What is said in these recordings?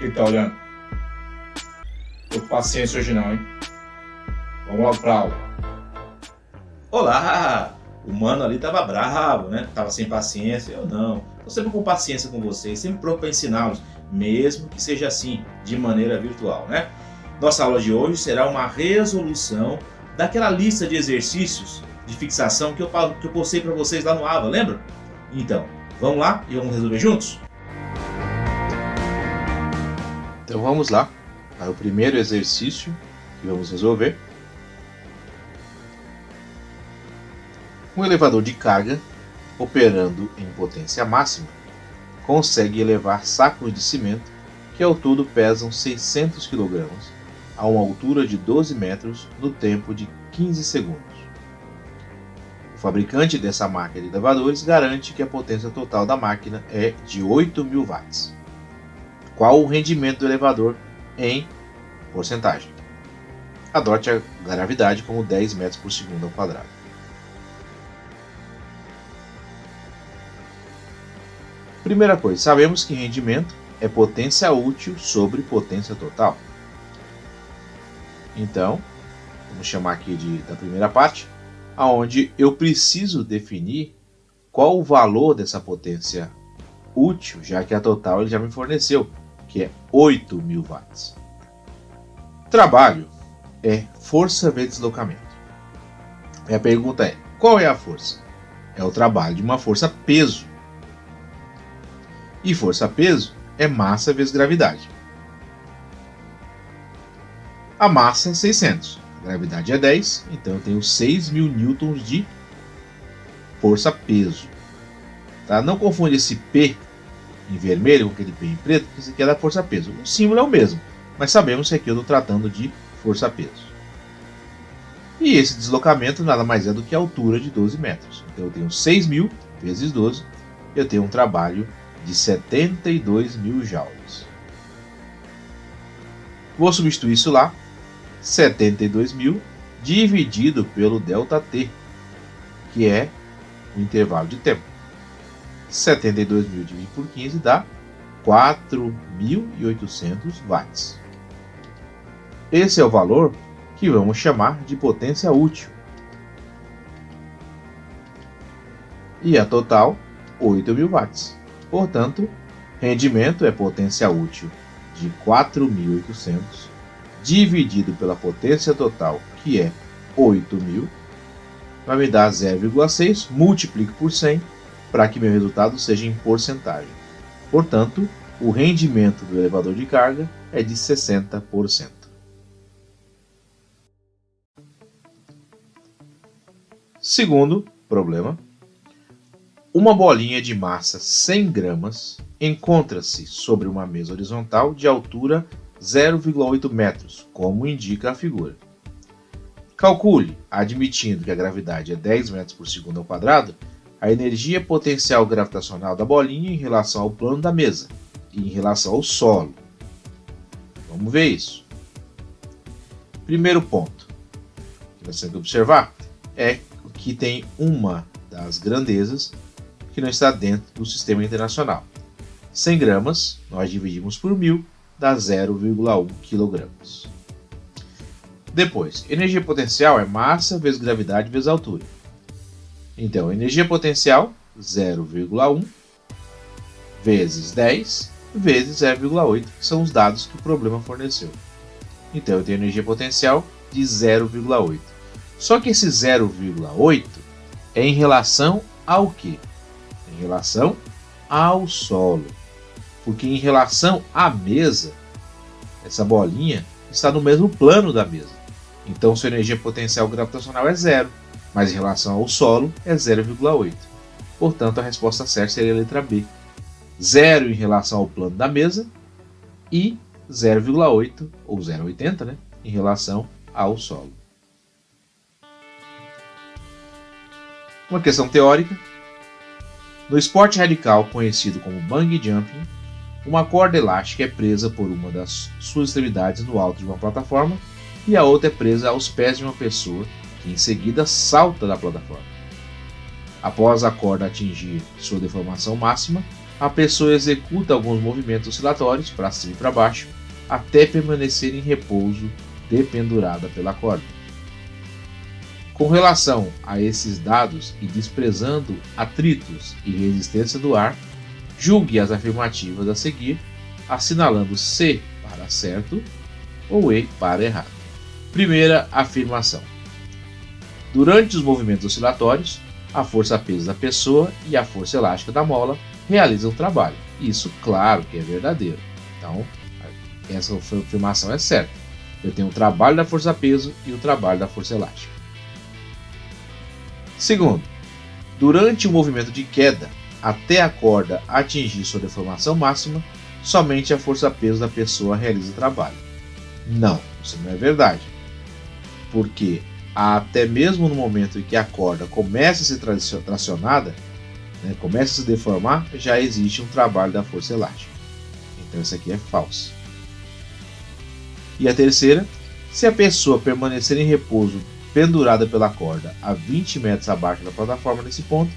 Quem tá olhando? Tô com paciência hoje não, hein? Vamos logo pra aula. Olá! O mano ali tava bravo, né? Tava sem paciência. Eu não. Tô sempre com paciência com vocês, sempre pronto para ensiná-los, mesmo que seja assim, de maneira virtual, né? Nossa aula de hoje será uma resolução daquela lista de exercícios de fixação que eu postei para vocês lá no AVA, lembra? Então, vamos lá e vamos resolver juntos? Então vamos lá para o primeiro exercício que vamos resolver. Um elevador de carga, operando em potência máxima, consegue elevar sacos de cimento que ao todo pesam 600 kg a uma altura de 12 metros no tempo de 15 segundos. O fabricante dessa máquina de elevadores garante que a potência total da máquina é de 8.000 watts. Qual o rendimento do elevador em porcentagem? Adote a gravidade como 10 metros por segundo ao quadrado. Primeira coisa, sabemos que rendimento é potência útil sobre potência total. Então, vamos chamar aqui da primeira parte, onde eu preciso definir qual o valor dessa potência útil, já que a total ele já me forneceu, que é 8.000 watts. Trabalho é força vezes deslocamento. E a pergunta é, qual é a força? É o trabalho de uma força-peso. E força-peso é massa vezes gravidade. A massa é 600, a gravidade é 10, então eu tenho 6.000 newtons de força-peso. Tá? Não confunde esse P em vermelho com aquele P em preto, porque isso aqui é da força-peso. O símbolo é o mesmo, mas sabemos que aqui eu estou tratando de força-peso. E esse deslocamento nada mais é do que a altura de 12 metros. Então eu tenho 6.000 vezes 12, eu tenho um trabalho de 72.000 joules. Vou substituir isso lá, 72.000 dividido pelo ΔT, que é o intervalo de tempo. 72.000 dividido por 15 dá 4.800 watts. Esse é o valor que vamos chamar de potência útil. E a total, 8.000 watts. Portanto, rendimento é potência útil de 4.800 dividido pela potência total, que é 8.000, vai me dar 0,6, multiplico por 100 para que meu resultado seja em porcentagem. Portanto, o rendimento do elevador de carga é de 60%. Segundo problema. Uma bolinha de massa 100 gramas encontra-se sobre uma mesa horizontal de altura 0,8 metros, como indica a figura. Calcule, admitindo que a gravidade é 10 metros por segundo ao quadrado, a energia potencial gravitacional da bolinha em relação ao plano da mesa e em relação ao solo. Vamos ver isso. Primeiro ponto que nós temos que observar é que tem uma das grandezas que não está dentro do sistema internacional. 100 gramas, nós dividimos por 1.000, dá 0,1 kg. Depois, energia potencial é massa vezes gravidade vezes altura. Então, energia potencial, 0,1 vezes 10 vezes 0,8, que são os dados que o problema forneceu. Então, eu tenho energia potencial de 0,8. Só que esse 0,8 é em relação ao quê? Em relação ao solo. Porque em relação à mesa, essa bolinha está no mesmo plano da mesa. Então sua energia potencial gravitacional é 0, mas em relação ao solo é 0,8. Portanto, a resposta certa seria a letra B. 0 em relação ao plano da mesa e 0,8 ou 0,80, né, em relação ao solo. Uma questão teórica. No esporte radical conhecido como bungee jumping, uma corda elástica é presa por uma das suas extremidades no alto de uma plataforma e a outra é presa aos pés de uma pessoa que em seguida salta da plataforma. Após a corda atingir sua deformação máxima, a pessoa executa alguns movimentos oscilatórios para cima e para baixo até permanecer em repouso dependurada pela corda. Com relação a esses dados e desprezando atritos e resistência do ar, julgue as afirmativas a seguir, assinalando C para certo ou E para errado. Primeira afirmação. Durante os movimentos oscilatórios, a força-peso da pessoa e a força elástica da mola realizam o trabalho. Isso, claro, que é verdadeiro. Então, essa afirmação é certa. Eu tenho o trabalho da força-peso e o trabalho da força elástica. Segundo, durante o movimento de queda, até a corda atingir sua deformação máxima, somente a força-peso da pessoa realiza o trabalho. Não, isso não é verdade. Porque até mesmo no momento em que a corda começa a ser tracionada, começa a se deformar, já existe um trabalho da força elástica. Então isso aqui é falso. E a terceira, se a pessoa permanecer em repouso pendurada pela corda a 20 metros abaixo da plataforma nesse ponto,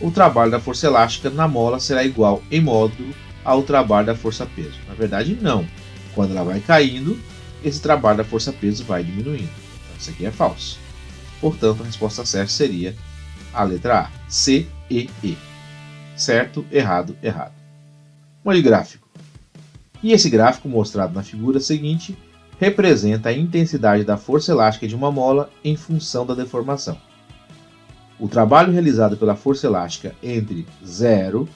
o trabalho da força elástica na mola será igual em módulo ao trabalho da força-peso. Na verdade, não. Quando ela vai caindo, esse trabalho da força-peso vai diminuindo. Então, isso aqui é falso. Portanto, a resposta certa seria a letra A, C, E, E. Certo, errado, errado. Molde gráfico. E esse gráfico mostrado na figura seguinte representa a intensidade da força elástica de uma mola em função da deformação. O trabalho realizado pela força elástica entre 0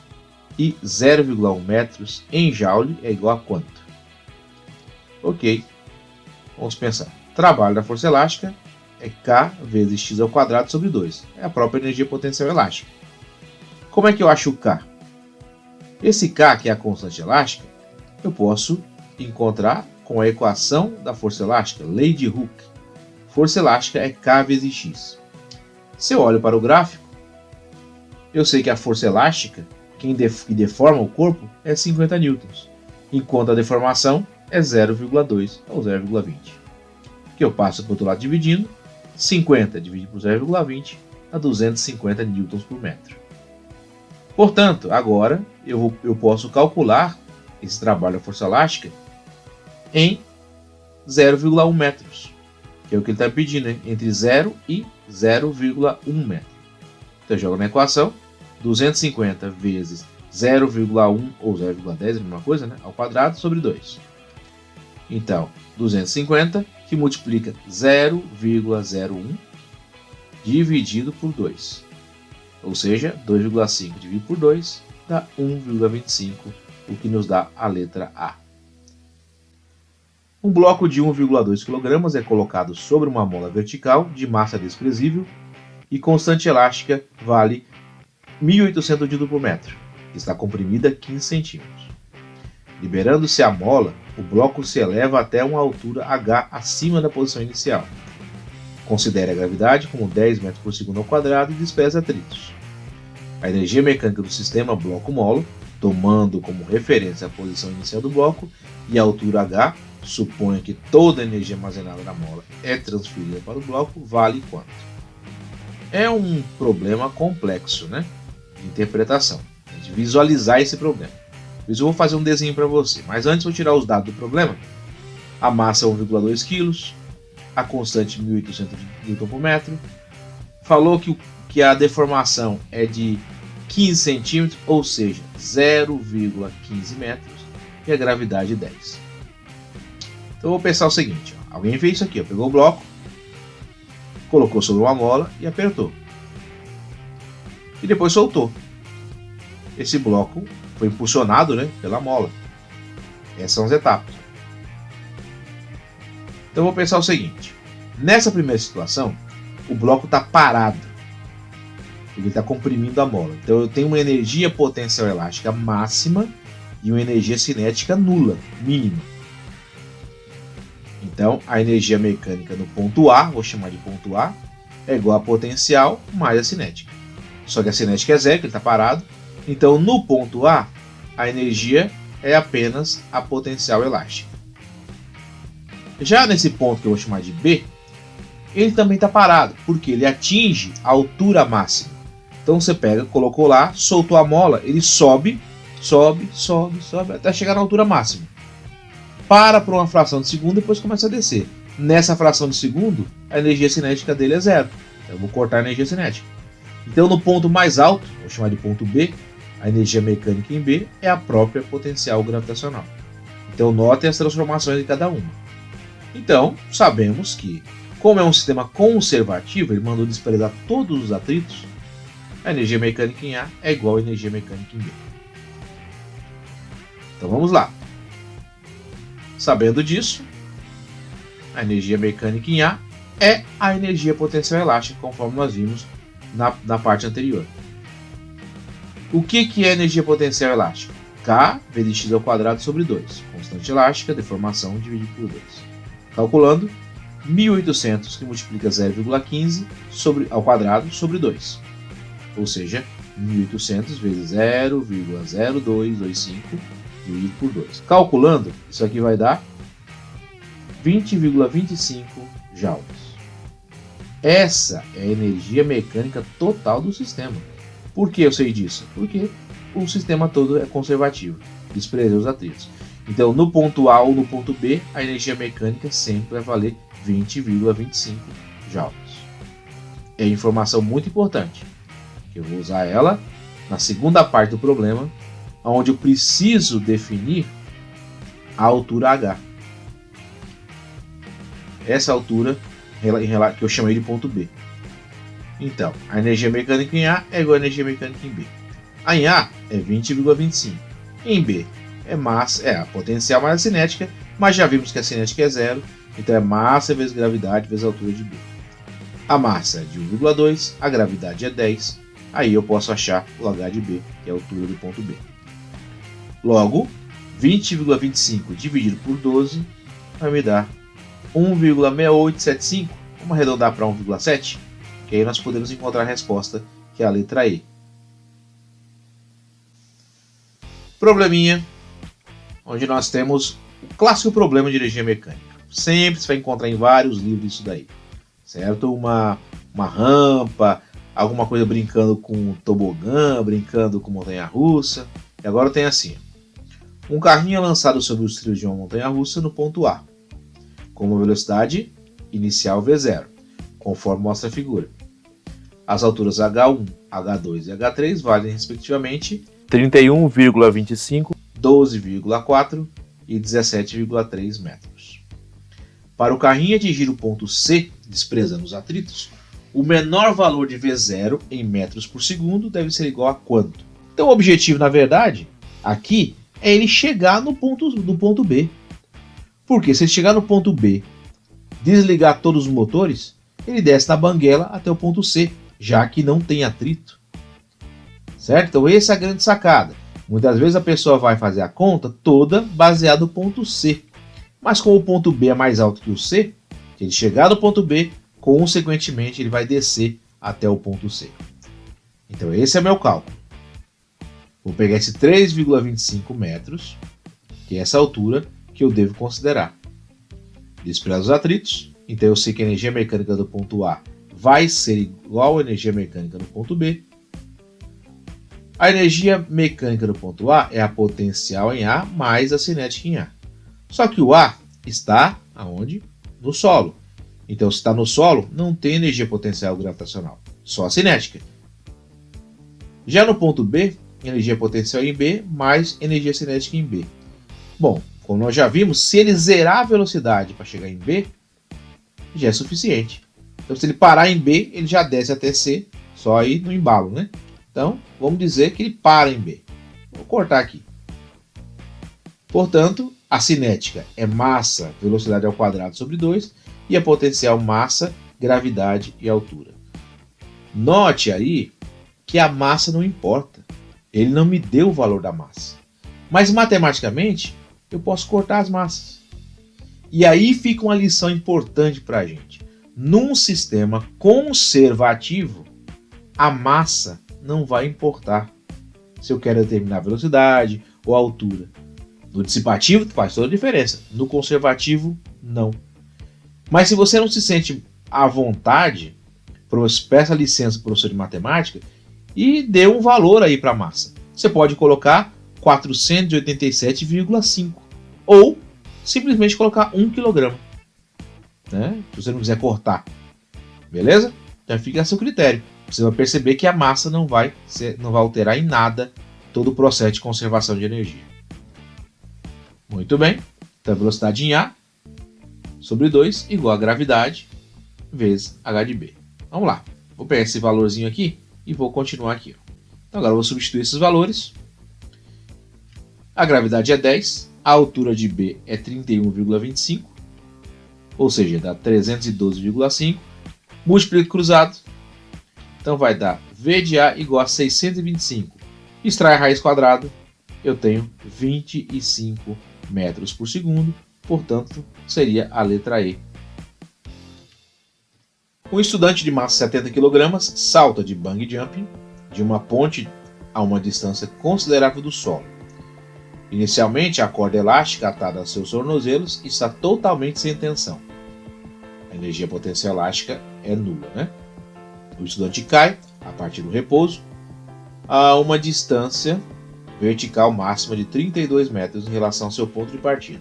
e 0,1 metros em joule é igual a quanto? Ok, vamos pensar. Trabalho da força elástica é K vezes x ao quadrado sobre 2. É a própria energia potencial elástica. Como é que eu acho o K? Esse K, que é a constante elástica, eu posso encontrar com a equação da força elástica, lei de Hooke. Força elástica é K vezes x. Se eu olho para o gráfico, eu sei que a força elástica, que deforma o corpo, é 50 newtons, enquanto a deformação é 0,2 ou 0,20. Que eu passo para o outro lado dividindo, 50 dividido por 0,20 a 250 newtons por metro. Portanto, agora eu posso calcular esse trabalho da força elástica em 0,1 metros, que é o que ele está pedindo, hein? Entre 0 e 0,1 metro. Então eu jogo na equação 250 vezes 0,1 ou 0,10, é a mesma coisa, né? Ao quadrado sobre 2. Então, 250 que multiplica 0,01 dividido por 2. Ou seja, 2,5 dividido por 2 dá 1,25, o que nos dá a letra A. Um bloco de 1,2 kg é colocado sobre uma mola vertical de massa desprezível e constante elástica vale 1.800 Nm por metro. Está comprimida 15 cm. Liberando-se a mola, o bloco se eleva até uma altura h acima da posição inicial. Considere a gravidade como 10 metros por segundo ao quadrado e despreze atritos. A energia mecânica do sistema bloco-molo, tomando como referência a posição inicial do bloco e a altura h, suponha que toda a energia armazenada na mola é transferida para o bloco, vale quanto? É um problema complexo, né? De interpretação, de visualizar esse problema. Por isso eu vou fazer um desenho para você, mas antes vou tirar os dados do problema. A massa é 1,2 kg, a constante 1.800 Nm por metro. Falou que a deformação é de 15 centímetros, ou seja, 0,15 metros, e a gravidade 10. Então eu vou pensar o seguinte, ó. Alguém fez isso aqui, ó, pegou o bloco, colocou sobre uma mola e apertou. E depois soltou. Esse bloco foi impulsionado, né, pela mola. Essas são as etapas. Então eu vou pensar o seguinte. Nessa primeira situação, o bloco está parado. Ele está comprimindo a mola. Então eu tenho uma energia potencial elástica máxima e uma energia cinética nula, mínima. Então, a energia mecânica no ponto A, vou chamar de ponto A, é igual a potencial mais a cinética. Só que a cinética é zero, que ele está parado. Então, no ponto A, a energia é apenas a potencial elástica. Já nesse ponto que eu vou chamar de B, ele também está parado, porque ele atinge a altura máxima. Então, você pega, colocou lá, soltou a mola, ele sobe sobe, sobe, sobe, até chegar na altura máxima. Para por uma fração de segundo e depois começa a descer. Nessa fração de segundo, a energia cinética dele é zero. Eu vou cortar a energia cinética. Então, no ponto mais alto, vou chamar de ponto B, a energia mecânica em B é a própria potencial gravitacional. Então, notem as transformações de cada uma. Então, sabemos que, como é um sistema conservativo, ele mandou desprezar todos os atritos, a energia mecânica em A é igual à energia mecânica em B. Então, vamos lá. Sabendo disso, a energia mecânica em A é a energia potencial elástica, conforme nós vimos na parte anterior. O que é energia potencial elástica? K vezes x ao quadrado sobre 2. Constante elástica, deformação dividido por 2. Calculando, 1800 que multiplica 0,15 ao quadrado sobre 2. Ou seja, 1800 vezes 0,0225 dividido por 2. Calculando, isso aqui vai dar 20,25 joules. Essa é a energia mecânica total do sistema. Por que eu sei disso? Porque o sistema todo é conservativo, desprezei os atritos. Então, no ponto A ou no ponto B, a energia mecânica sempre vai valer 20,25 joules. É informação muito importante, que eu vou usar ela na segunda parte do problema, onde eu preciso definir a altura H. Essa altura que eu chamei de ponto B. Então, a energia mecânica em A é igual à energia mecânica em B. A em A é 20,25. Em B é massa, é a potencial mais a cinética, mas já vimos que a cinética é zero, então é massa vezes gravidade vezes a altura de B. A massa é de 1,2, a gravidade é 10, aí eu posso achar o H de B, que é a altura do ponto B. Logo, 20,25 dividido por 12 vai me dar 1,6875. Vamos arredondar para 1,7, que aí nós podemos encontrar a resposta, que é a letra E. Probleminha, onde nós temos o clássico problema de energia mecânica. Sempre você vai encontrar em vários livros isso daí, certo? Uma rampa, alguma coisa brincando com tobogã, brincando com montanha-russa. E agora tem assim: um carrinho é lançado sobre os trilhos de uma montanha-russa no ponto A, com uma velocidade inicial V0, conforme mostra a figura. As alturas H1, H2 e H3 valem respectivamente 31,25, 12,4 e 17,3 metros. Para o carrinho atingir o ponto C, desprezando os atritos, o menor valor de V0 em metros por segundo deve ser igual a quanto? Então o objetivo, na verdade, aqui é ele chegar no ponto B. Porque se ele chegar no ponto B, desligar todos os motores, ele desce na banguela até o ponto C, já que não tem atrito. Certo? Então essa é a grande sacada. Muitas vezes a pessoa vai fazer a conta toda baseada no ponto C. Mas como o ponto B é mais alto que o C, se ele chegar no ponto B, consequentemente ele vai descer até o ponto C. Então esse é meu cálculo. Vou pegar esse 3,25 metros, que é essa altura que eu devo considerar. Desprezar os atritos, então eu sei que a energia mecânica do ponto A vai ser igual à energia mecânica do ponto B. A energia mecânica do ponto A é a potencial em A mais a cinética em A. Só que o A está aonde? No solo. Então, se está no solo, não tem energia potencial gravitacional, só a cinética. Já no ponto B, energia potencial em B mais energia cinética em B. Bom, como nós já vimos, se ele zerar a velocidade para chegar em B, já é suficiente. Então, se ele parar em B, ele já desce até C, só aí no embalo, né? Então, vamos dizer que ele para em B. Vou cortar aqui. Portanto, a cinética é massa, velocidade ao quadrado sobre 2, e a potencial massa, gravidade e altura. Note aí que a massa não importa. Ele não me deu o valor da massa. Mas matematicamente, eu posso cortar as massas. E aí fica uma lição importante para a gente. Num sistema conservativo, a massa não vai importar se eu quero determinar a velocidade ou a altura. No dissipativo faz toda a diferença, no conservativo não. Mas se você não se sente à vontade, peça licença para o professor de matemática e dê um valor aí para a massa. Você pode colocar 487,5. Ou simplesmente colocar 1 kg. Né? Se você não quiser cortar. Beleza? Já fica a seu critério. Você vai perceber que a massa não vai alterar em nada todo o processo de conservação de energia. Muito bem. Então a velocidade em A sobre 2 igual a gravidade vezes H de B. Vamos lá. Vou pegar esse valorzinho aqui e vou continuar aqui. Então agora eu vou substituir esses valores. A gravidade é 10. A altura de B é 31,25. Ou seja, dá 312,5. Múltiplo cruzado. Então vai dar V de A igual a 625. Extrai a raiz quadrada. Eu tenho 25 metros por segundo. Portanto, seria a letra E. Um estudante de massa 70 kg salta de bungee jumping de uma ponte a uma distância considerável do solo. Inicialmente, a corda elástica atada a seus tornozelos está totalmente sem tensão. A energia potencial elástica é nula, né? O estudante cai, a partir do repouso, a uma distância vertical máxima de 32 metros em relação ao seu ponto de partida.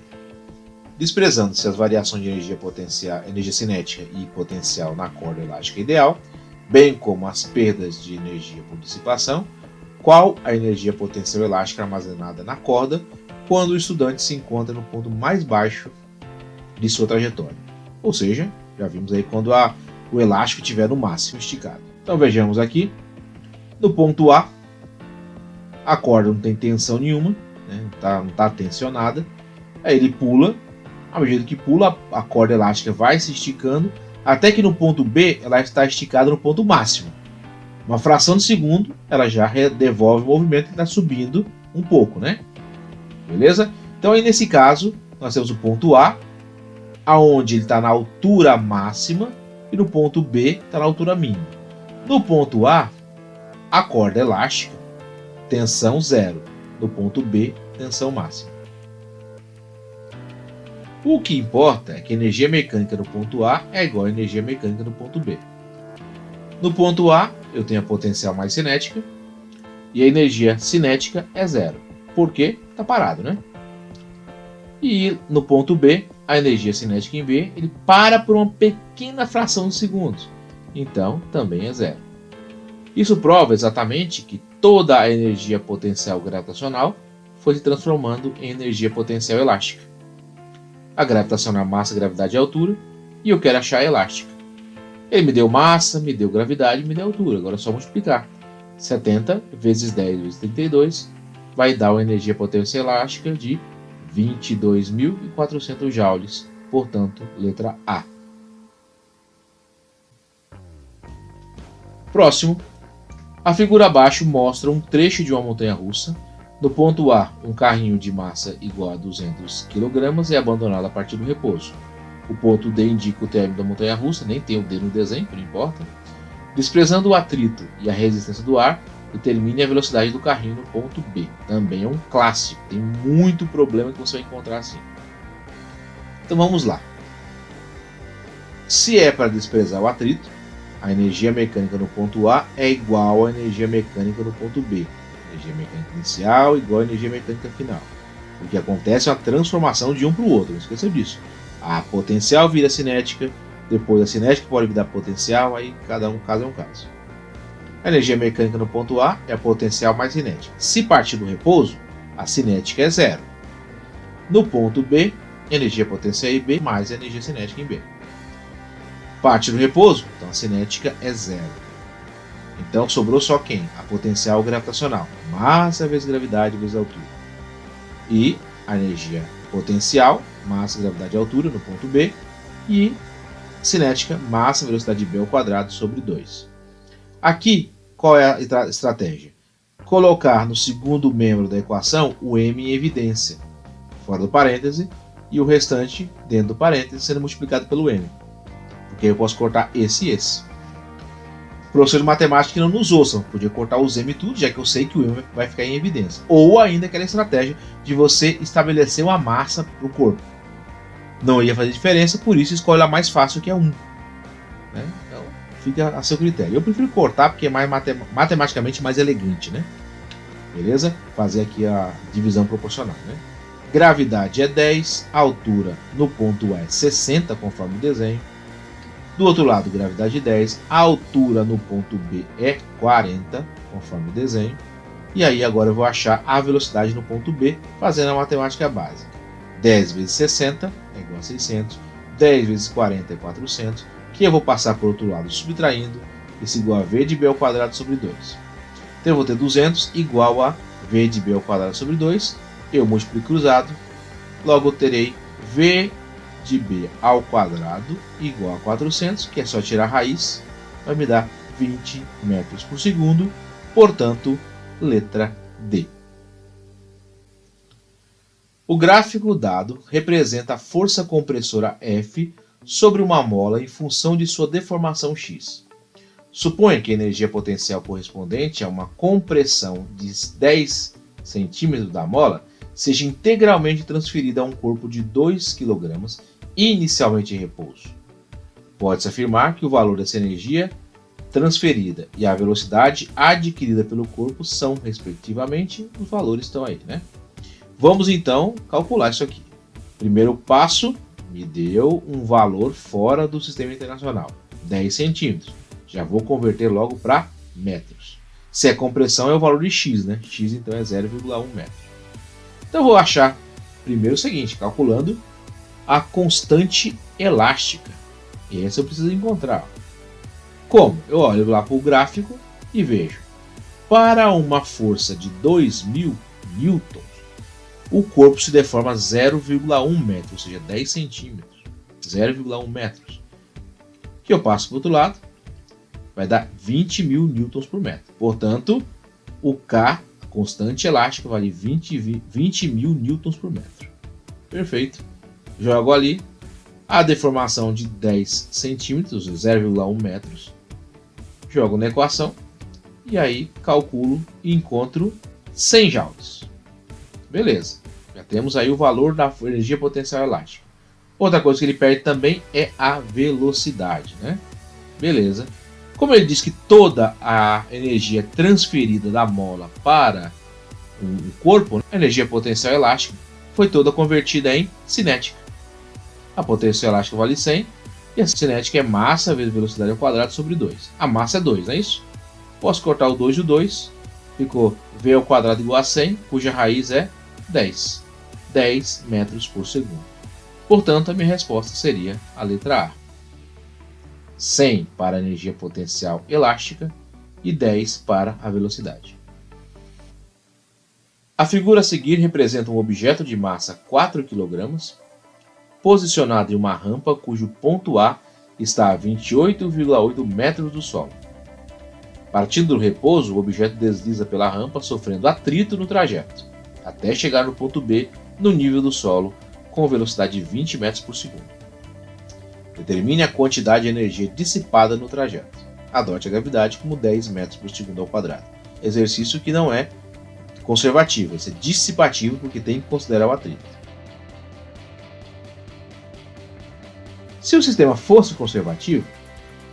Desprezando-se as variações de energia cinética e potencial na corda elástica ideal, bem como as perdas de energia por dissipação, qual a energia potencial elástica armazenada na corda quando o estudante se encontra no ponto mais baixo de sua trajetória. Ou seja, já vimos aí quando o elástico estiver no máximo esticado. Então vejamos aqui, no ponto A, a corda não tem tensão nenhuma, né? Não está tensionada, aí ele pula, à medida que pula, a corda elástica vai se esticando, até que no ponto B ela está esticada no ponto máximo. Uma fração de segundo, ela já devolve o movimento e está subindo um pouco, né? Beleza? Então aí nesse caso, nós temos o ponto A, aonde ele está na altura máxima, e no ponto B está na altura mínima. No ponto A, a corda elástica, tensão zero. No ponto B, tensão máxima. O que importa é que a energia mecânica no ponto A é igual à energia mecânica no ponto B. No ponto A, eu tenho a potencial mais cinética e a energia cinética é zero. Por quê? Está parado, né? E no ponto B, a energia cinética em B, ele para por uma pequena fração de segundos. Então, também é zero. Isso prova exatamente que toda a energia potencial gravitacional foi se transformando em energia potencial elástica. A gravitacional é massa, gravidade e altura, e eu quero achar a elástica. Ele me deu massa, me deu gravidade, me deu altura. Agora é só multiplicar. 70 vezes 10 vezes 32 vai dar uma energia potencial elástica de 22.400 joules. Portanto, letra A. Próximo. A figura abaixo mostra um trecho de uma montanha-russa. No ponto A, um carrinho de massa igual a 200 kg é abandonado a partir do repouso. O ponto D indica o término da montanha-russa, nem tem o D no desenho, não importa. Desprezando o atrito e a resistência do ar, determine a velocidade do carrinho no ponto B. Também é um clássico, tem muito problema que você vai encontrar assim. Então vamos lá. Se é para desprezar o atrito, a energia mecânica no ponto A é igual à energia mecânica no ponto B. Energia mecânica inicial igual à energia mecânica final. O que acontece é uma transformação de um para o outro, não esqueça disso. A potencial vira cinética, depois a cinética pode virar potencial, aí cada caso é um caso. A energia mecânica no ponto A é a potencial mais cinética. Se partir do repouso, a cinética é zero. No ponto B, energia potencial em B mais a energia cinética em B. Parte do repouso, então a cinética é zero. Então sobrou só quem? A potencial gravitacional. Massa vezes gravidade vezes altura. E a energia potencial, massa, gravidade e altura no ponto B. E cinética, massa, velocidade B ao quadrado sobre 2. Aqui, qual é a estratégia? Colocar no segundo membro da equação o m em evidência, fora do parêntese, e o restante dentro do parêntese sendo multiplicado pelo m. Porque eu posso cortar esse e esse. Professor de matemática que não nos ouçam, podia cortar os m tudo, já que eu sei que o m vai ficar em evidência. Ou ainda aquela estratégia de você estabelecer uma massa para o corpo. Não ia fazer diferença, por isso escolhe a mais fácil, que é 1. Né? Então, fica a seu critério. Eu prefiro cortar porque é mais matematicamente mais elegante. Né? Beleza? Fazer aqui a divisão proporcional, né? Gravidade é 10, a altura no ponto A é 60, conforme o desenho. Do outro lado, gravidade 10, a altura no ponto B é 40, conforme o desenho. E aí agora eu vou achar a velocidade no ponto B, fazendo a matemática básica. 10 vezes 60 é igual a 600, 10 vezes 40 é 400, que eu vou passar por outro lado subtraindo, isso é igual a v de b ao quadrado sobre 2. Então eu vou ter 200 igual a v de b ao quadrado sobre 2, eu multiplico cruzado, logo eu terei v de b ao quadrado igual a 400, que é só tirar a raiz, vai me dar 20 metros por segundo, portanto, letra D. O gráfico dado representa a força compressora F sobre uma mola em função de sua deformação x. Suponha que a energia potencial correspondente a uma compressão de 10 cm da mola seja integralmente transferida a um corpo de 2 kg inicialmente em repouso. Pode-se afirmar que o valor dessa energia transferida e a velocidade adquirida pelo corpo são, respectivamente, os valores estão aí, né? Vamos então calcular isso aqui. Primeiro passo me deu um valor fora do sistema internacional, 10 centímetros. Já vou converter logo para metros. Se é compressão é o valor de x, né? X então é 0,1 metro. Então eu vou achar primeiro o seguinte, calculando a constante elástica. Essa eu preciso encontrar. Como? Eu olho lá para o gráfico e vejo. Para uma força de 2.000 newtons, o corpo se deforma 0,1 metro, ou seja, 10 centímetros. 0,1 metros. Que eu passo para o outro lado, vai dar 20.000 newtons por metro. Portanto, o K, a constante elástica, vale 20.000 newtons por metro. Perfeito. Jogo ali a deformação de 10 centímetros, 0,1 metros. Jogo na equação e aí calculo e encontro 100 joules. Beleza, já temos aí o valor da energia potencial elástica. Outra coisa que ele perde também é a velocidade, né? Beleza. Como ele diz que toda a energia transferida da mola para o corpo, a energia potencial elástica foi toda convertida em cinética. A potencial elástica vale 100 e a cinética é massa vezes velocidade ao quadrado sobre 2. A massa é 2, não é isso? Posso cortar o 2 e o 2, ficou v ao quadrado igual a 100, cuja raiz é 10. 10 metros por segundo. Portanto, a minha resposta seria a letra A. 100 para a energia potencial elástica e 10 para a velocidade. A figura a seguir representa um objeto de massa 4 kg, posicionado em uma rampa cujo ponto A está a 28,8 metros do solo. Partindo do repouso, o objeto desliza pela rampa sofrendo atrito no trajeto, até chegar no ponto B, no nível do solo, com velocidade de 20 metros por segundo. Determine a quantidade de energia dissipada no trajeto. Adote a gravidade como 10 metros por segundo ao quadrado. Exercício que não é conservativo, esse é dissipativo porque tem que considerar o atrito. Se o sistema fosse conservativo,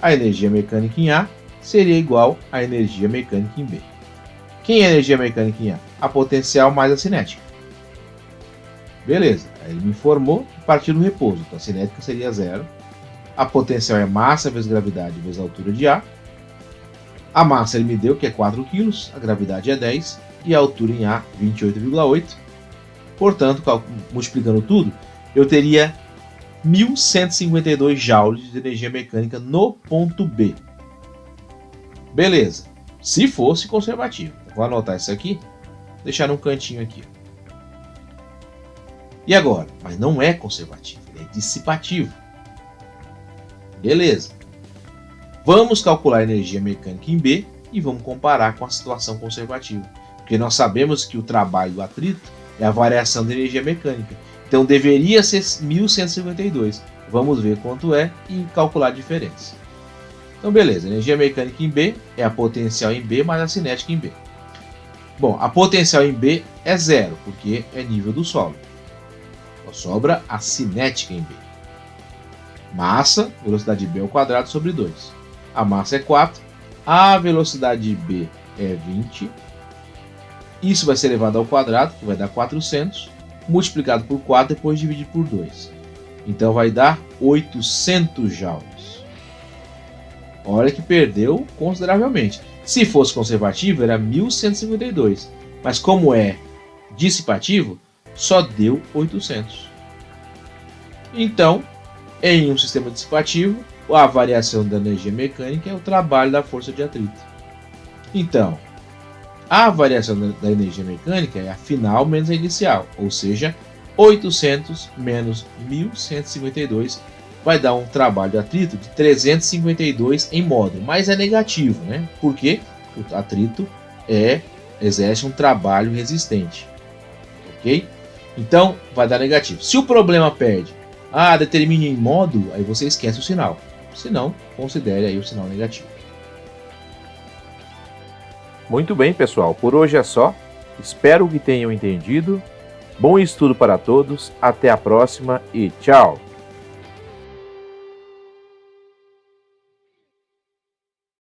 a energia mecânica em A seria igual à energia mecânica em B. Quem é a energia mecânica em A? A potencial mais a cinética. Beleza, aí ele me informou que partir do repouso, então a cinética seria 0. A potencial é massa vezes gravidade vezes a altura de A. A massa ele me deu que é 4 kg, a gravidade é 10 e a altura em A 28,8. Portanto, multiplicando tudo, eu teria 1.152 joules de energia mecânica no ponto B. Beleza, se fosse conservativo. Vou anotar isso aqui, deixar num cantinho aqui. E agora? Mas não é conservativo, ele é dissipativo. Beleza. Vamos calcular a energia mecânica em B e vamos comparar com a situação conservativa. Porque nós sabemos que o trabalho do atrito é a variação da energia mecânica. Então deveria ser 1.152. Vamos ver quanto é e calcular a diferença. Então beleza, energia mecânica em B é a potencial em B mais a cinética em B. Bom, a potencial em B é 0, porque é nível do solo. Então, sobra a cinética em B. Massa, velocidade B ao quadrado sobre 2. A massa é 4, a velocidade B é 20 Isso vai ser elevado ao quadrado, que vai dar 400, multiplicado por 4, depois dividido por 2. Então vai dar 800 joules. Olha que perdeu consideravelmente. Se fosse conservativo, era 1152. Mas como é dissipativo, só deu 800. Então, em um sistema dissipativo, a variação da energia mecânica é o trabalho da força de atrito. Então, a variação da energia mecânica é a final menos a inicial, ou seja, 800 menos 1152 vai dar um trabalho de atrito de 352 em módulo, mas é negativo, né? Porque o atrito exerce um trabalho resistente, ok? Então vai dar negativo. Se o problema pede, determine em módulo, aí você esquece o sinal. Se não, considere aí o sinal negativo. Muito bem, pessoal, por hoje é só. Espero que tenham entendido. Bom estudo para todos, até a próxima e tchau!